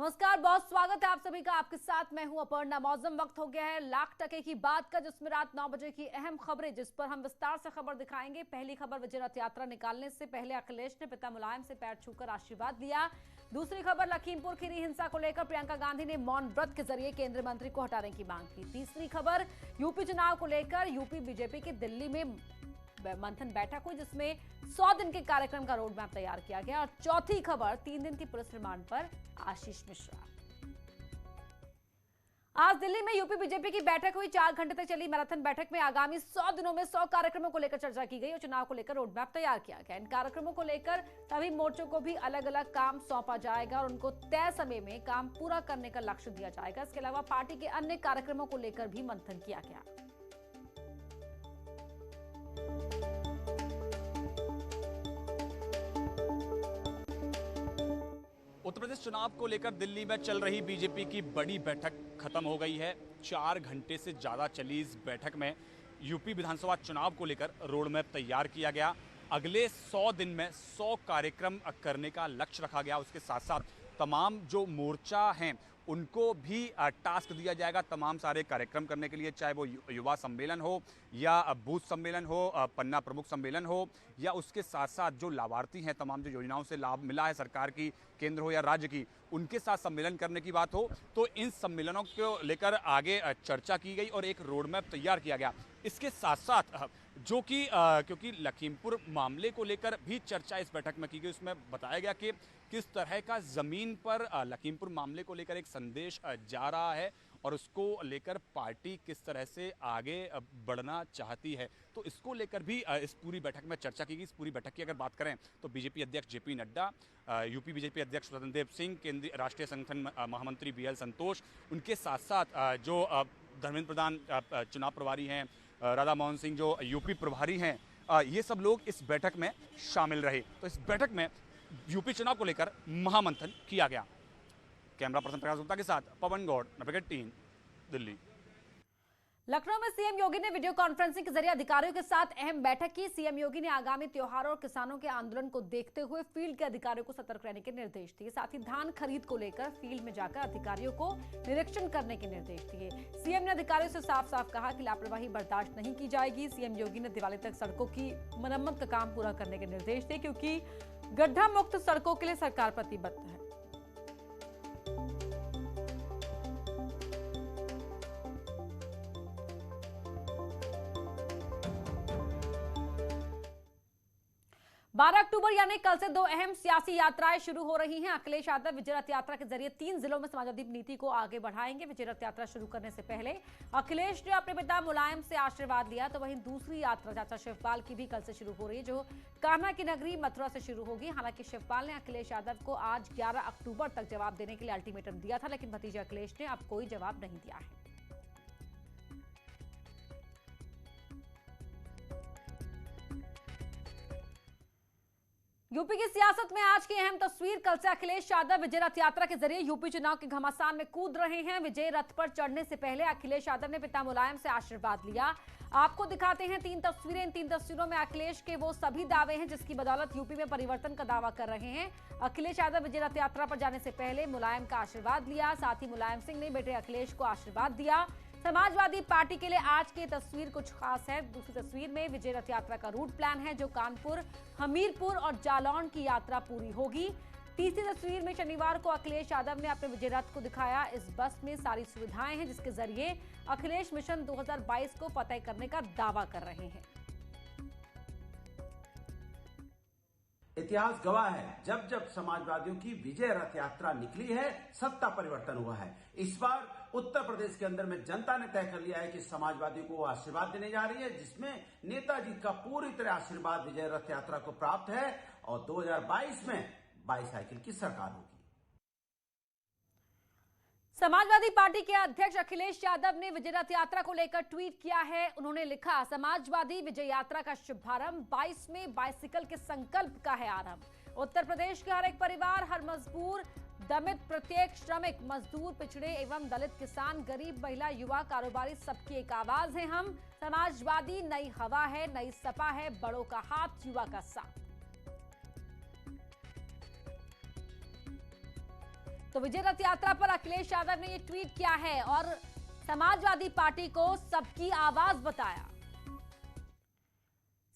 नमस्कार, बहुत स्वागत है आप सभी का। आपके साथ मैं हूं अपर्णा। मौसम वक्त हो गया है लाख टके की बात का, जिसमें रात 9 बजे की अहम खबरें, जिस पर हम विस्तार से खबर दिखाएंगे। पहली खबर, विजय रथ यात्रा निकालने से पहले अखिलेश ने पिता मुलायम से पैर छूकर आशीर्वाद लिया। दूसरी खबर, लखीमपुर खीरी हिंसा को लेकर प्रियंका गांधी ने मौन व्रत के जरिए केंद्रीय मंत्री को हटाने की मांग की। तीसरी खबर, यूपी चुनाव को लेकर यूपी बीजेपी की दिल्ली में मंथन बैठक हुई, जिसमें 100 दिन के कार्यक्रम का रोड मैप तैयार किया गया। और चौथी खबर, 3 दिन की पुलिस रिमांड पर आशीष मिश्रा। आज दिल्ली में यूपी बीजेपी की बैठक हुई। 4 घंटे तक चली मैराथन बैठक में आगामी 100 दिनों में 100 कार्यक्रमों को लेकर चर्चा की गई और चुनाव को लेकर रोड मैप तैयार किया गया। इन कार्यक्रमों को लेकर सभी मोर्चों को भी अलग अलग काम सौंपा जाएगा और उनको तय समय में काम पूरा करने का लक्ष्य दिया जाएगा। इसके अलावा पार्टी के अन्य कार्यक्रमों को लेकर भी मंथन किया गया। उत्तर प्रदेश चुनाव को लेकर दिल्ली में चल रही बीजेपी की बड़ी बैठक खत्म हो गई है। 4 घंटे से ज़्यादा चली इस बैठक में यूपी विधानसभा चुनाव को लेकर रोड मैप तैयार किया गया। अगले 100 दिन में 100 कार्यक्रम करने का लक्ष्य रखा गया। उसके साथ साथ तमाम जो मोर्चा हैं उनको भी टास्क दिया जाएगा तमाम सारे कार्यक्रम करने के लिए, चाहे वो युवा सम्मेलन हो या बूथ सम्मेलन हो, पन्ना प्रमुख सम्मेलन हो, या उसके साथ साथ जो लाभार्थी हैं, तमाम जो योजनाओं से लाभ मिला है सरकार की, केंद्र हो या राज्य की, उनके साथ सम्मेलन करने की बात हो। तो इन सम्मेलनों को लेकर आगे चर्चा की गई और एक रोड मैप तैयार किया गया। इसके साथ साथ जो कि क्योंकि लखीमपुर मामले को लेकर भी चर्चा इस बैठक में की गई, उसमें बताया गया कि किस तरह का ज़मीन पर लखीमपुर मामले को लेकर एक संदेश जा रहा है और उसको लेकर पार्टी किस तरह से आगे बढ़ना चाहती है। तो इसको लेकर भी इस पूरी बैठक में चर्चा की गई। इस पूरी बैठक की अगर बात करें तो बीजेपी अध्यक्ष जेपी नड्डा, यूपी बीजेपी अध्यक्ष स्वतंत्र देव सिंह, केंद्रीय राष्ट्रीय संगठन महामंत्री बीएल संतोष, उनके साथ साथ जो धर्मेंद्र प्रधान चुनाव प्रभारी हैं, राधा मोहन सिंह जो यूपी प्रभारी हैं, ये सब लोग इस बैठक में शामिल रहे। तो इस बैठक में यूपी चुनाव को लेकर महामंथन किया गया। कैमरा पर्सन प्रकाश गुप्ता के साथ पवन गौड़, नवप्रगट 3, दिल्ली। लखनऊ में सीएम योगी ने वीडियो कॉन्फ्रेंसिंग के जरिए अधिकारियों के साथ अहम बैठक की। सीएम योगी ने आगामी त्योहारों और किसानों के आंदोलन को देखते हुए फील्ड के अधिकारियों को सतर्क रहने के निर्देश दिए। साथ ही धान खरीद को लेकर फील्ड में जाकर अधिकारियों को निरीक्षण करने के निर्देश दिए। सीएम ने अधिकारियों से साफ साफ कहा कि लापरवाही बर्दाश्त नहीं की जाएगी। सीएम योगी ने दिवाली तक सड़कों की मरम्मत का काम पूरा करने के निर्देश दिए, क्योंकि गड्ढा मुक्त सड़कों के लिए सरकार प्रतिबद्ध है। 12 अक्टूबर यानी कल से 2 अहम सियासी यात्राएं शुरू हो रही हैं। अखिलेश यादव विजय रथ यात्रा के जरिए 3 जिलों में समाजवादी नीति को आगे बढ़ाएंगे। विजय रथ यात्रा शुरू करने से पहले अखिलेश ने अपने पिता मुलायम से आशीर्वाद लिया। तो वहीं दूसरी यात्रा चाचा शिवपाल की भी कल से शुरू हो रही है, जो कान्हा की नगरी मथुरा से शुरू होगी। हालांकि शिवपाल ने अखिलेश यादव को आज 11 अक्टूबर तक जवाब देने के लिए अल्टीमेटम दिया था, लेकिन भतीजे अखिलेश ने अब कोई जवाब नहीं दिया है। यूपी की सियासत में आज की अहम तस्वीर, कल से अखिलेश यादव विजय रथ यात्रा के जरिए यूपी चुनाव के घमासान में कूद रहे हैं। विजय रथ पर चढ़ने से पहले अखिलेश यादव ने पिता मुलायम से आशीर्वाद लिया। आपको दिखाते हैं 3 तस्वीरें। इन 3 तस्वीरों में अखिलेश के वो सभी दावे हैं जिसकी बदौलत यूपी में परिवर्तन का दावा कर रहे हैं। अखिलेश यादव विजय रथ यात्रा पर जाने से पहले मुलायम का आशीर्वाद लिया। साथ ही मुलायम सिंह ने बेटे अखिलेश को आशीर्वाद दिया। समाजवादी पार्टी के लिए आज की तस्वीर कुछ खास है। दूसरी तस्वीर में विजय रथ यात्रा का रूट प्लान है, जो कानपुर, हमीरपुर और जालौन की यात्रा पूरी होगी। तीसरी तस्वीर में शनिवार को अखिलेश यादव ने अपने विजय रथ को दिखाया। इस बस में सारी सुविधाएं हैं, जिसके जरिए अखिलेश मिशन 2022 को फतेह करने का दावा कर रहे हैं। इतिहास गवाह है, जब जब समाजवादियों की विजय रथ यात्रा निकली है, सत्ता परिवर्तन हुआ है। इस बार उत्तर प्रदेश के अंदर में जनता ने तय कर लिया है कि समाजवादियों को आशीर्वाद देने जा रही है, जिसमें नेताजी का पूरी तरह आशीर्वाद विजय रथ यात्रा को प्राप्त है और 2022 में बाईसाइकिल की सरकार होगी। समाजवादी पार्टी के अध्यक्ष अखिलेश यादव ने विजय रथ यात्रा को लेकर ट्वीट किया है। उन्होंने लिखा, समाजवादी विजय यात्रा का शुभारंभ 22 में बाइसिकल के संकल्प का है आरंभ। उत्तर प्रदेश के हर एक परिवार, हर मजबूर, दमित, प्रत्येक श्रमिक, मजदूर, पिछड़े एवं दलित, किसान, गरीब, महिला, युवा, कारोबारी, सबकी एक आवाज है हम। समाजवादी नई हवा है, नई सपा है, बड़ों का हाथ, युवा का साथ। तो विजय रथ यात्रा पर अखिलेश यादव ने ये ट्वीट किया है और समाजवादी पार्टी को सबकी आवाज बताया।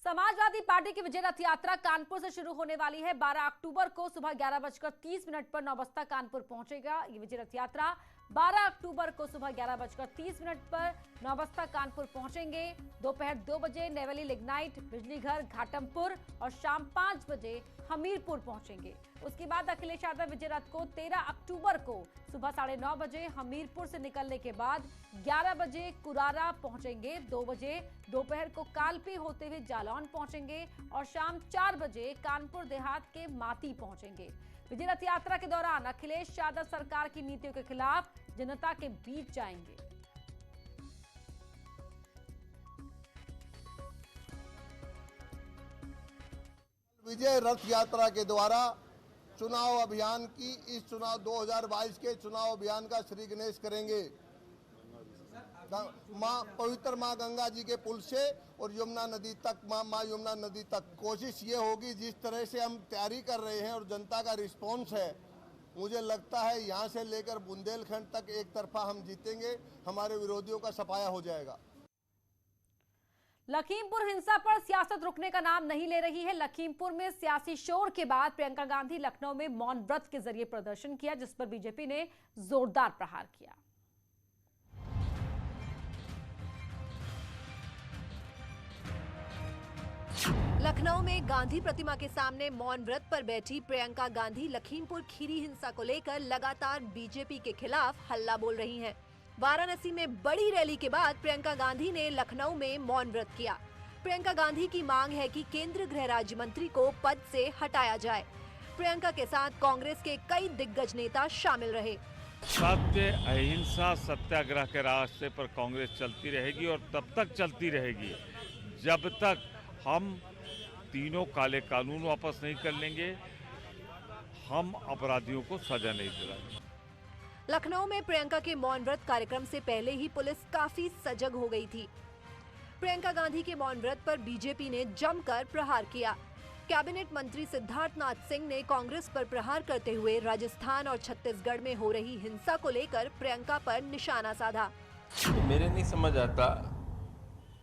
समाजवादी पार्टी की विजय रथ यात्रा कानपुर से शुरू होने वाली है। 12 अक्टूबर को सुबह 11:30 पर नौबस्ता कानपुर पहुंचेगा। ये विजय रथ यात्रा 12 अक्टूबर को सुबह 11:30 पर नौबस्ता कानपुर पहुंचेंगे। दोपहर 2 बजे नेवली लिग्नाइट बिजलीघर घाटमपुर और शाम 5 बजे हमीरपुर पहुंचेंगे। उसके बाद अखिलेश यादव विजय रथ को 13 अक्टूबर को सुबह 9:30 बजे हमीरपुर से निकलने के बाद 11 बजे कुरारा पहुंचेंगे। 2 बजे दोपहर को कालपी होते हुए जालौन पहुंचेंगे और शाम 4 बजे कानपुर देहात के माती पहुंचेंगे। विजय रथ यात्रा के दौरान अखिलेश यादव सरकार की नीतियों के खिलाफ जनता के बीच जाएंगे। विजय रथ यात्रा के द्वारा चुनाव अभियान की इस चुनाव 2022 के चुनाव अभियान का श्री गणेश करेंगे। पवित्र माँ गंगा जी के पुल से और यमुना नदी तक, माँ यमुना नदी तक कोशिश ये होगी, जिस तरह से हम तैयारी कर रहे हैं और जनता का रिस्पांस है, मुझे लगता है यहाँ से लेकर बुंदेलखंड तक एक तरफा हम जीतेंगे, हमारे विरोधियों का सफाया हो जाएगा। लखीमपुर हिंसा पर सियासत रुकने का नाम नहीं ले रही है। लखीमपुर में सियासी शोर के बाद प्रियंका गांधी लखनऊ में मौन व्रत के जरिए प्रदर्शन किया, जिस पर बीजेपी ने जोरदार प्रहार किया। लखनऊ में गांधी प्रतिमा के सामने मौन व्रत पर बैठी प्रियंका गांधी लखीमपुर खीरी हिंसा को लेकर लगातार बीजेपी के खिलाफ हल्ला बोल रही हैं। वाराणसी में बड़ी रैली के बाद प्रियंका गांधी ने लखनऊ में मौन व्रत किया। प्रियंका गांधी की मांग है कि केंद्रीय गृह राज्य मंत्री को पद से हटाया जाए। प्रियंका के साथ कांग्रेस के कई दिग्गज नेता शामिल रहे। सत्य अहिंसा सत्याग्रह के रास्ते पर कांग्रेस चलती रहेगी और तब तक चलती रहेगी जब तक हम तीनों काले कानून वापस नहीं कर लेंगे, हम अपराधियों को सजा नहीं दिलाएंगे। लखनऊ में प्रियंका के मौन व्रत कार्यक्रम से पहले ही पुलिस काफी सजग हो गई थी। प्रियंका गांधी के मौन व्रत पर बीजेपी ने जमकर प्रहार किया। कैबिनेट मंत्री सिद्धार्थनाथ सिंह ने कांग्रेस पर प्रहार करते हुए राजस्थान और छत्तीसगढ़ में हो रही हिंसा को लेकर प्रियंका पर निशाना साधा। मेरे नहीं समझ आता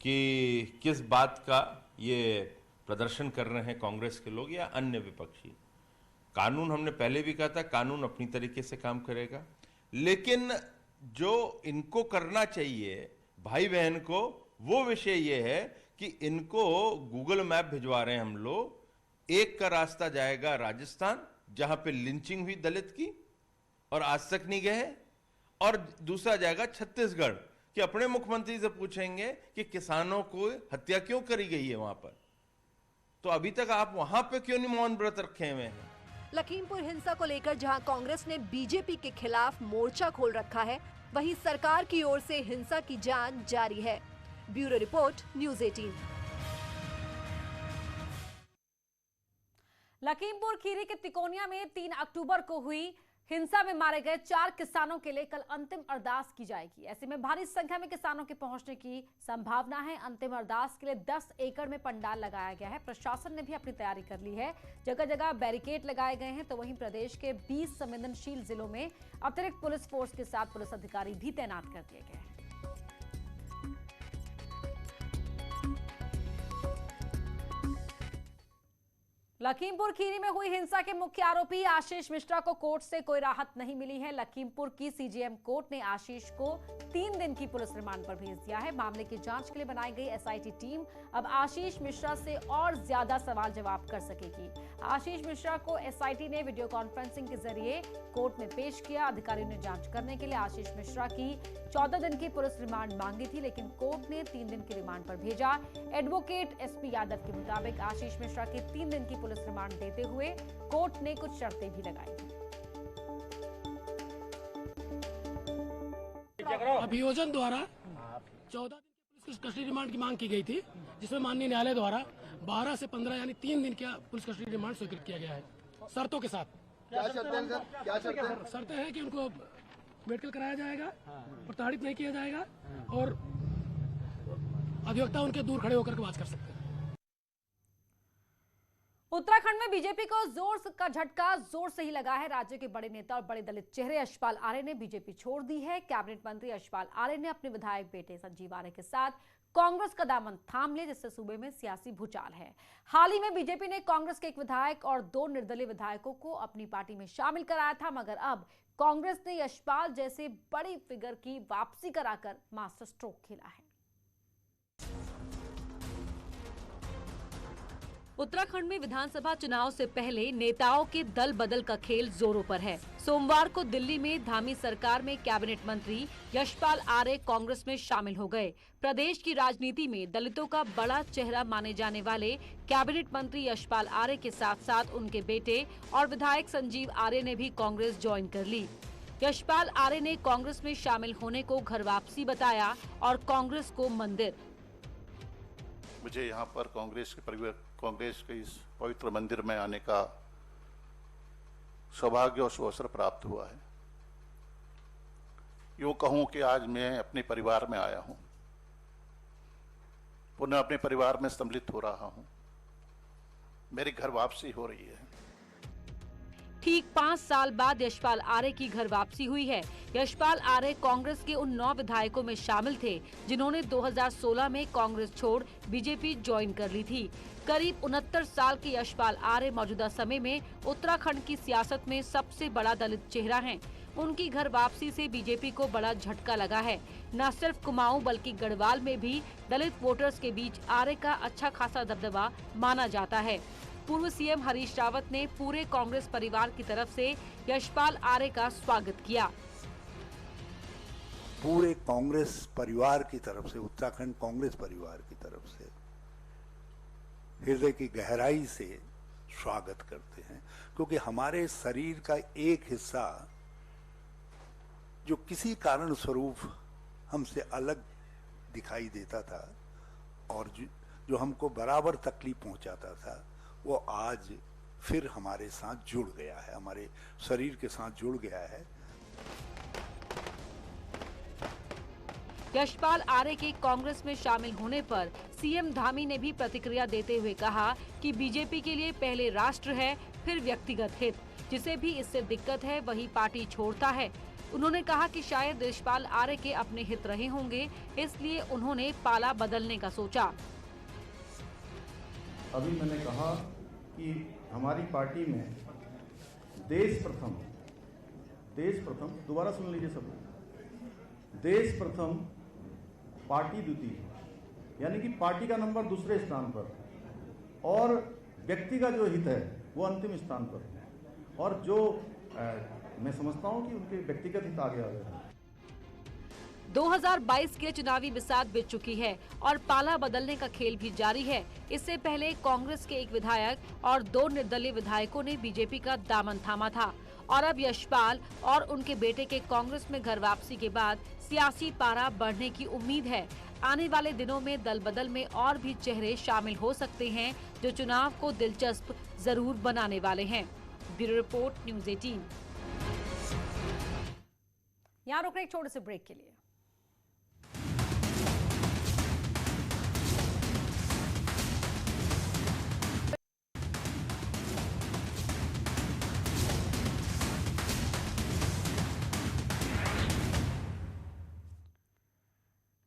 कि किस बात का ये प्रदर्शन कर रहे हैं कांग्रेस के लोग या अन्य विपक्षी। कानून, हमने पहले भी कहा था, कानून अपनी तरीके से काम करेगा, लेकिन जो इनको करना चाहिए भाई बहन को, वो विषय ये है कि इनको गूगल मैप भिजवा रहे हैं हम लोग। एक का रास्ता जाएगा राजस्थान, जहां पे लिंचिंग हुई दलित की और आज तक नहीं गए, और दूसरा जाएगा छत्तीसगढ़ कि अपने मुख्यमंत्री से पूछेंगे कि किसानों को हत्या क्यों करी गई है वहां पर। तो अभी तक आप वहां पे क्यों नहीं मौन व्रत रखे हुए हैं? लखीमपुर हिंसा को लेकर जहां कांग्रेस ने बीजेपी के खिलाफ मोर्चा खोल रखा है, वहीं सरकार की ओर से हिंसा की जांच जारी है। Bureau report, news 18। Lakhimpur Kheri के तिकोनिया में 3 अक्टूबर को हुई हिंसा में मारे गए 4 किसानों के लिए कल अंतिम अरदास की जाएगी। ऐसे में भारी संख्या में किसानों के पहुंचने की संभावना है। अंतिम अरदास के लिए 10 एकड़ में पंडाल लगाया गया है। प्रशासन ने भी अपनी तैयारी कर ली है। जगह जगह बैरिकेड लगाए गए हैं। तो वहीं प्रदेश के 20 संवेदनशील जिलों में अतिरिक्त पुलिस फोर्स के साथ पुलिस अधिकारी भी तैनात कर दिए गए हैं। लखीमपुर खीरी में हुई हिंसा के मुख्य आरोपी आशीष मिश्रा को कोर्ट से कोई राहत नहीं मिली है। लखीमपुर की सीजेएम कोर्ट ने आशीष को 3 दिन की पुलिस रिमांड पर भेज दिया है। मामले की जांच के लिए बनाई गई एसआईटी टीम अब आशीष मिश्रा से और ज्यादा सवाल जवाब कर सकेगी। आशीष मिश्रा को एसआईटी ने वीडियो कॉन्फ्रेंसिंग के जरिए कोर्ट में पेश किया। अधिकारियों ने जांच करने के लिए आशीष मिश्रा की 14 दिन की पुलिस रिमांड मांगी थी, लेकिन कोर्ट ने 3 दिन की रिमांड पर भेजा। एडवोकेट एसपी यादव के मुताबिक आशीष मिश्रा की 3 दिन की पुलिस रिमांड देते हुए कोर्ट ने कुछ शर्तें भी लगाई। अभियोजन द्वारा 14 दिन की पुलिस कस्टडी रिमांड की मांग की गई थी, जिसमें माननीय न्यायालय द्वारा 12 से 15 यानी 3 दिन का पुलिस कस्टडी रिमांड स्वीकृत किया गया है, शर्तों के साथ। क्या शर्तें हैं सर? क्या शर्तें हैं? शर्तें हैं कि उनको मेडिकल कराया जाएगा, प्रताड़ित नहीं किया जाएगा और अधिवक्ता उनके दूर खड़े होकर के बात कर सकते हैं। उत्तराखंड में बीजेपी को जोर का झटका जोर से ही लगा है। राज्य के बड़े नेता और बड़े दलित चेहरे यशपाल आर्य ने बीजेपी छोड़ दी है। कैबिनेट मंत्री यशपाल आर्य ने अपने विधायक बेटे संजीव आर्य के साथ कांग्रेस का दामन थाम लिया, जिससे सूबे में सियासी भूचाल है। हाल ही में बीजेपी ने कांग्रेस के एक विधायक और 2 निर्दलीय विधायकों को अपनी पार्टी में शामिल कराया था, मगर अब कांग्रेस ने यशपाल जैसे बड़ी फिगर की वापसी कराकर मास्टर स्ट्रोक खेला है। उत्तराखंड में विधानसभा चुनाव से पहले नेताओं के दल बदल का खेल जोरों पर है। सोमवार को दिल्ली में धामी सरकार में कैबिनेट मंत्री यशपाल आर्य कांग्रेस में शामिल हो गए। प्रदेश की राजनीति में दलितों का बड़ा चेहरा माने जाने वाले कैबिनेट मंत्री यशपाल आर्य के साथ साथ उनके बेटे और विधायक संजीव आर्य ने भी कांग्रेस ज्वाइन कर ली। यशपाल आर्य ने कांग्रेस में शामिल होने को घर वापसी बताया और कांग्रेस को मंदिर। मुझे यहाँ पर कांग्रेस के इस पवित्र मंदिर में आने का सौभाग्य और अवसर प्राप्त हुआ है। यूं कहूं कि आज मैं अपने परिवार में आया हूं, पुनः अपने परिवार में सम्मिलित हो रहा हूं। मेरी घर वापसी हो रही है। ठीक 5 साल बाद यशपाल आर्य की घर वापसी हुई है। यशपाल आर्य कांग्रेस के उन 9 विधायकों में शामिल थे जिन्होंने 2016 में कांग्रेस छोड़ बीजेपी ज्वाइन कर ली थी। करीब 69 साल के यशपाल आर्य मौजूदा समय में उत्तराखंड की सियासत में सबसे बड़ा दलित चेहरा हैं। उनकी घर वापसी से बीजेपी को बड़ा झटका लगा है। न सिर्फ कुमाऊं बल्कि गढ़वाल में भी दलित वोटर्स के बीच आर्य का अच्छा खासा दबदबा माना जाता है। पूर्व सीएम हरीश रावत ने पूरे कांग्रेस परिवार की तरफ से यशपाल आर्य का स्वागत किया। पूरे कांग्रेस परिवार की तरफ से, उत्तराखंड कांग्रेस परिवार की तरफ से हृदय की गहराई से स्वागत करते हैं, क्योंकि हमारे शरीर का एक हिस्सा जो किसी कारण स्वरूप हमसे अलग दिखाई देता था और जो हमको बराबर तकलीफ पहुंचाता था, वो आज फिर हमारे साथ जुड़ गया है, हमारे शरीर के साथ जुड़ गया है। यशपाल आर्य के कांग्रेस में शामिल होने पर सीएम धामी ने भी प्रतिक्रिया देते हुए कहा कि बीजेपी के लिए पहले राष्ट्र है, फिर व्यक्तिगत हित। जिसे भी इससे दिक्कत है वही पार्टी छोड़ता है। उन्होंने कहा कि शायद यशपाल आर्य के अपने हित रहे होंगे, इसलिए उन्होंने पाला बदलने का सोचा। अभी मैंने कहा कि हमारी पार्टी में देश प्रथम, दोबारा सुन लीजिए सब, देश प्रथम पार्टी द्वितीय, यानी कि पार्टी का नंबर दूसरे स्थान पर और व्यक्ति का जो हित है वो अंतिम स्थान पर, और जो मैं समझता हूं कि उनके व्यक्तिगत हित आगे आ गए। 2022 के चुनावी बिसात बीत चुकी है और पाला बदलने का खेल भी जारी है। इससे पहले कांग्रेस के एक विधायक और 2 निर्दलीय विधायकों ने बीजेपी का दामन थामा था और अब यशपाल और उनके बेटे के कांग्रेस में घर वापसी के बाद सियासी पारा बढ़ने की उम्मीद है। आने वाले दिनों में दल बदल में और भी चेहरे शामिल हो सकते हैं जो चुनाव को दिलचस्प जरूर बनाने वाले हैं। Bureau report, news 18। यहाँ रुक रहे एक छोटे से ब्रेक के लिए।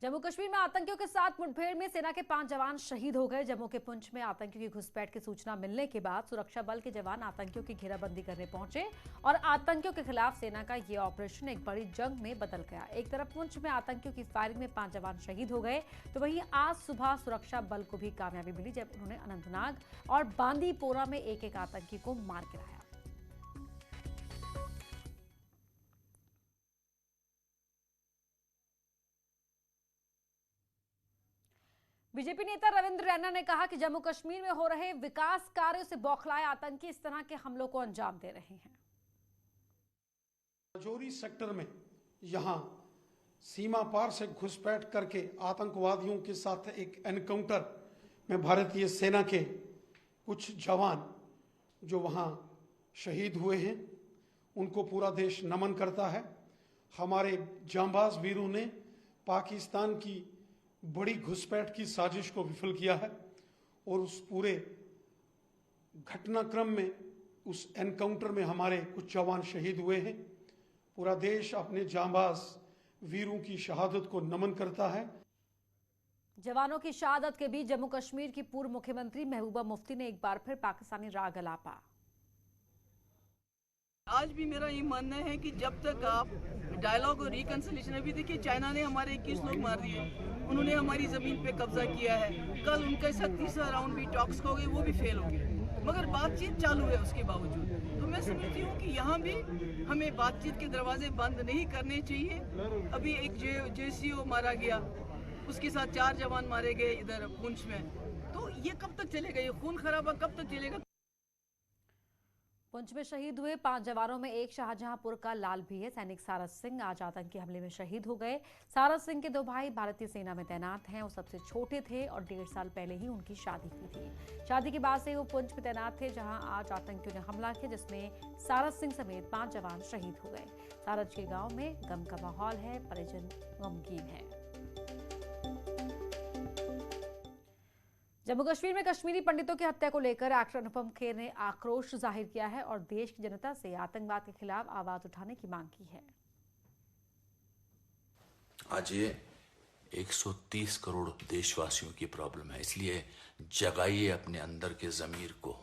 जम्मू कश्मीर में आतंकियों के साथ मुठभेड़ में सेना के 5 जवान शहीद हो गए। जम्मू के पुंछ में आतंकियों की घुसपैठ की सूचना मिलने के बाद सुरक्षा बल के जवान आतंकियों की घेराबंदी करने पहुंचे और आतंकियों के खिलाफ सेना का ये ऑपरेशन एक बड़ी जंग में बदल गया। एक तरफ पुंछ में आतंकियों की फायरिंग में 5 जवान शहीद हो गए, तो वहीं आज सुबह सुरक्षा बल को भी कामयाबी मिली जब उन्होंने अनंतनाग और बांदीपोरा में एक आतंकी को मार गिराया। बीजेपी नेता रविंद्र रैना ने कहा कि जम्मू कश्मीर में हो रहे विकास कार्यों से बौखलाए आतंकी इस तरह के हमलों को अंजाम दे रहे हैं। राजौरी सेक्टर में यहां सीमा पार से घुसपैठ करके आतंकवादियों के साथ एक एनकाउंटर में भारतीय सेना के कुछ जवान जो वहां शहीद हुए हैं, उनको पूरा देश नमन करता है। हमारे जांबाज वीरों ने पाकिस्तान की बड़ी घुसपैठ की साजिश को विफल किया है और उस पूरे घटनाक्रम में, उस एनकाउंटर में हमारे कुछ जवान शहीद हुए हैं। पूरा देश अपने जांबाज वीरों की शहादत को नमन करता है। जवानों की शहादत के बीच जम्मू कश्मीर की पूर्व मुख्यमंत्री महबूबा मुफ्ती ने एक बार फिर पाकिस्तानी राग अलापा। आज भी मेरा ये मानना है कि जब तक आप डायलॉग और रिकंसिलिएशन, अभी देखिए चाइना ने हमारे 21 लोग मार दिए, उन्होंने हमारी जमीन पे कब्जा किया है। कल उनके साथ तीसरा राउंड भी टॉक्स हो गए, वो भी फेल हो गए, मगर बातचीत चालू है उसके बावजूद। तो मैं समझती हूँ कि यहाँ भी हमें बातचीत के दरवाजे बंद नहीं करने चाहिए। अभी एक JCO मारा गया, उसके साथ 4 जवान मारे गए इधर पुंछ में, तो ये कब तक चलेगा? ये खून खराबा कब तक चलेगा? पुंछ में शहीद हुए 5 जवानों में एक शाहजहांपुर का लाल भी है। सैनिक सारस सिंह आज आतंकी हमले में शहीद हो गए। सारस सिंह के 2 भाई भारतीय सेना में तैनात हैं। वो सबसे छोटे थे और 1.5 साल पहले ही उनकी शादी हुई थी। शादी के बाद से वो पुंछ में तैनात थे, जहां आज आतंकियों ने हमला किया, जिसमें सारस सिंह समेत 5 जवान शहीद हो गए। सारस के गाँव में गम का माहौल है, परिजन गमगीन है। जम्मू कश्मीर में कश्मीरी पंडितों की हत्या को लेकर एक्टर अनुपम खेर ने आक्रोश जाहिर किया है और देश की जनता से आतंकवाद के खिलाफ आवाज उठाने की मांग की है। आज ये 130 करोड़ देशवासियों की प्रॉब्लम है, इसलिए जगाइए अपने अंदर के जमीर को,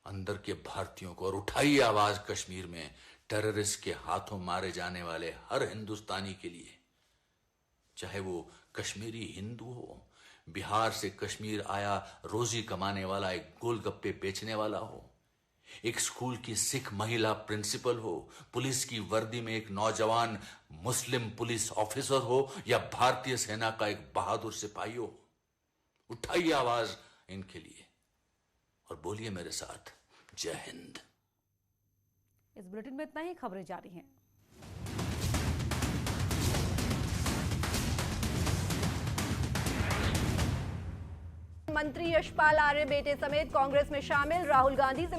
अंदर के भारतीयों को, और उठाइए आवाज कश्मीर में टेररिस्ट के हाथों मारे जाने वाले हर हिंदुस्तानी के लिए, चाहे वो कश्मीरी हिंदू हो, बिहार से कश्मीर आया रोजी कमाने वाला एक गोलगप्पे बेचने वाला हो, एक स्कूल की सिख महिला प्रिंसिपल हो, पुलिस की वर्दी में एक नौजवान मुस्लिम पुलिस ऑफिसर हो, या भारतीय सेना का एक बहादुर सिपाही हो। उठाइए आवाज इनके लिए और बोलिए मेरे साथ, जय हिंद। इस बुलेटिन में इतना ही। खबरें जारी हैं। मंत्री यशपाल आर्य बेटे समेत कांग्रेस में शामिल। राहुल गांधी से